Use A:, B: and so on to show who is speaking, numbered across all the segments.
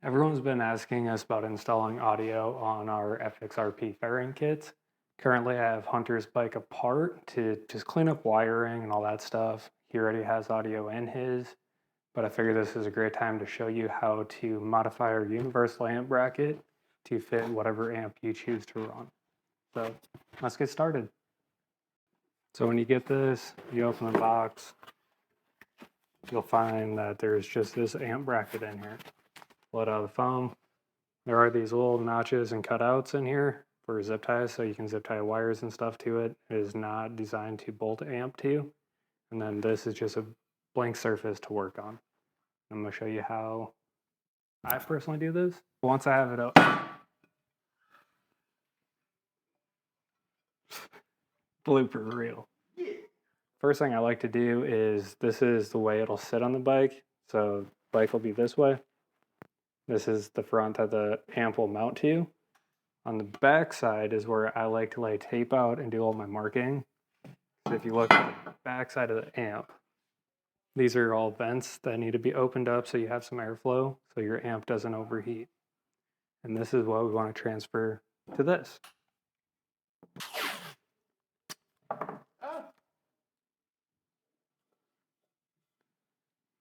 A: Everyone's been asking us about installing audio on our FXRP Fairing kits. Currently, I have Hunter's bike apart to just clean up wiring and all that stuff. He already has audio in his, but I figured this is a great time to show you how to modify our universal amp bracket to fit whatever amp you choose to run. So let's get started. So when you get this, you open the box, you'll find that there's just this amp bracket in here. Pull it out of the foam. There are these little notches and cutouts in here for zip ties, so you can zip tie wires and stuff to it. It is not designed to bolt amp to. And then this is just a blank surface to work on. I'm going to show you how I personally do this. Once I have it up, blooper reel. First thing I like to do is, this is the way it'll sit on the bike. So the bike will be this way. This is the front that the amp will mount to. On the back side is where I like to lay tape out and do all my marking. So if you look at the back side of the amp, these are all vents that need to be opened up so you have some airflow so your amp doesn't overheat. And this is what we want to transfer to this.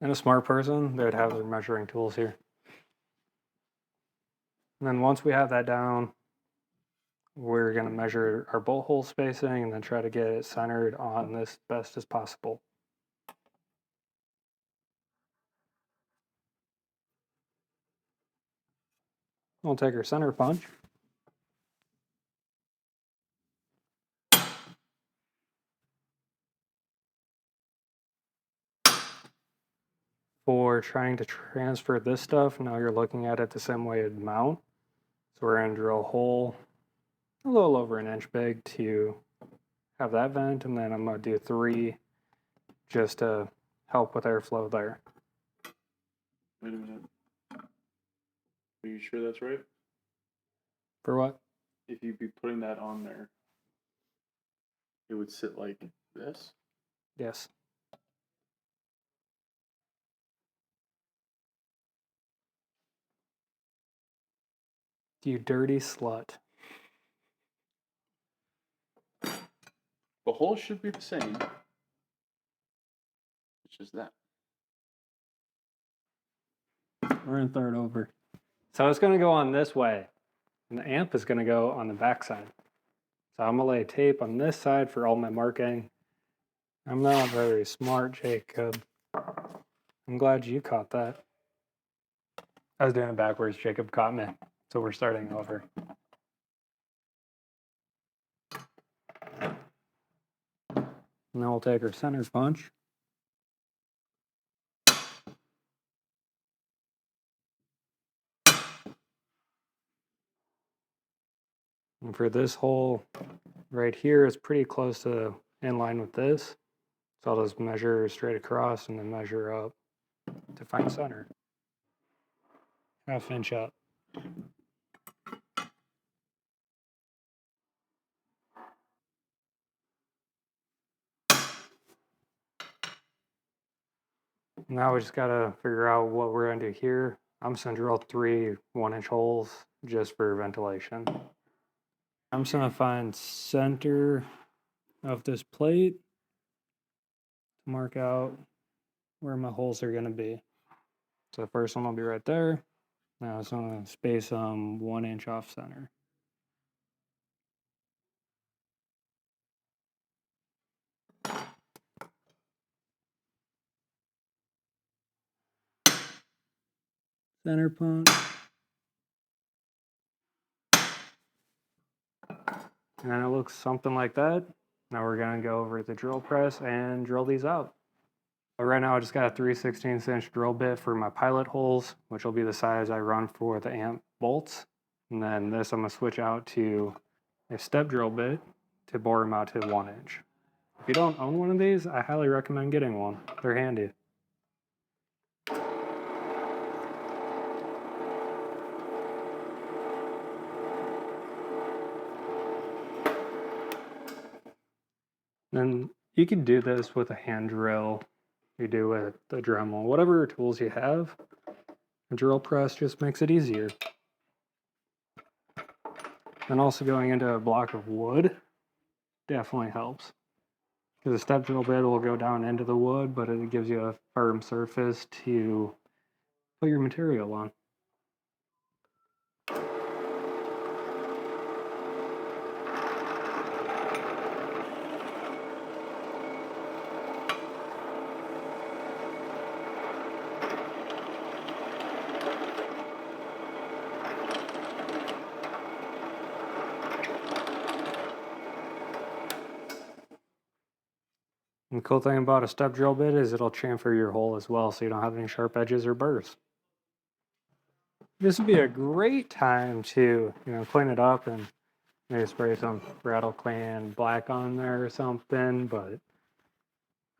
A: And a smart person, they would have their measuring tools here. And then once we have that down, we're going to measure our bolt hole spacing and then try to get it centered on this best as possible. We'll take our center punch. For trying to transfer this stuff, now you're looking at it the same way it'd mount. So we're going to drill a hole a little over an inch big to have that vent, and then I'm going to do 3 just to help with airflow there.
B: Wait a minute. Are you sure that's right?
A: For what?
B: If you'd be putting that on there, it would sit like this?
A: Yes. You dirty slut.
B: The hole should be the same. It's just that.
A: We're going to throw it over. So it's going to go on this way, and the amp is going to go on the back side. So I'm going to lay tape on this side for all my marking. I'm not very smart, Jacob. I'm glad you caught that. I was doing it backwards. Jacob caught me. So we're starting over. And then we'll take our center punch. And for this hole right here, it's pretty close to in line with this. So I'll just measure straight across and then measure up to find center. 1/2 inch up. Now we just gotta figure out what we're gonna do here. I'm just gonna drill 3 1-inch holes just for ventilation. I'm just gonna find center of this plate to mark out where my holes are gonna be. So the first one will be right there. Now I'm just gonna space them 1 inch off center. Center punch. And then it looks something like that. Now we're gonna go over the drill press and drill these out. But right now I just got a 3/16 inch drill bit for my pilot holes, which will be the size I run for the amp bolts. And then this I'm gonna switch out to a step drill bit to bore them out to 1 inch. If you don't own one of these, I highly recommend getting one. They're handy. And you can do this with a hand drill, you do with the Dremel, whatever tools you have. A drill press just makes it easier. And also going into a block of wood definitely helps. Because a step drill bit will go down into the wood, but it gives you a firm surface to put your material on. And the cool thing about a step drill bit is it'll chamfer your hole as well, so you don't have any sharp edges or burrs. This would be a great time to, clean it up and maybe spray some Rattle Clan black on there or something, but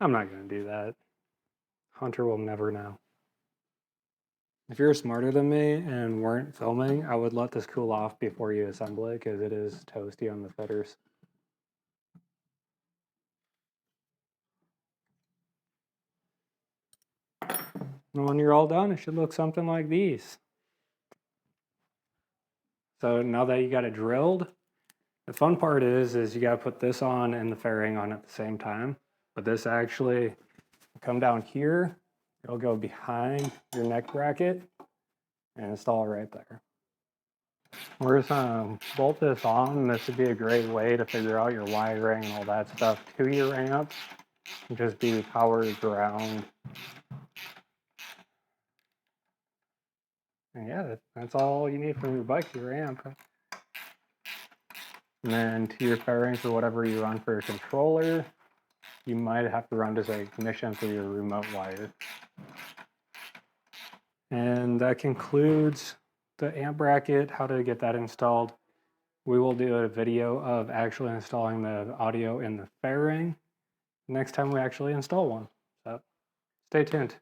A: I'm not going to do that. Hunter will never know. If you're smarter than me and weren't filming, I would let this cool off before you assemble it because it is toasty on the fitters. And when you're all done, it should look something like these. So now that you got it drilled, the fun part is you got to put this on and the fairing on at the same time. But this actually come down here, it'll go behind your neck bracket and install right there. We're just gonna bolt this on. This would be a great way to figure out your wiring and all that stuff to your amp. Just be power, ground. And yeah, that's all you need from your bike, your amp. And then to your fairing for whatever you run for your controller, you might have to run just a ignition through your remote wire. And that concludes the amp bracket, how to get that installed. We will do a video of actually installing the audio in the fairing next time we actually install one. So stay tuned.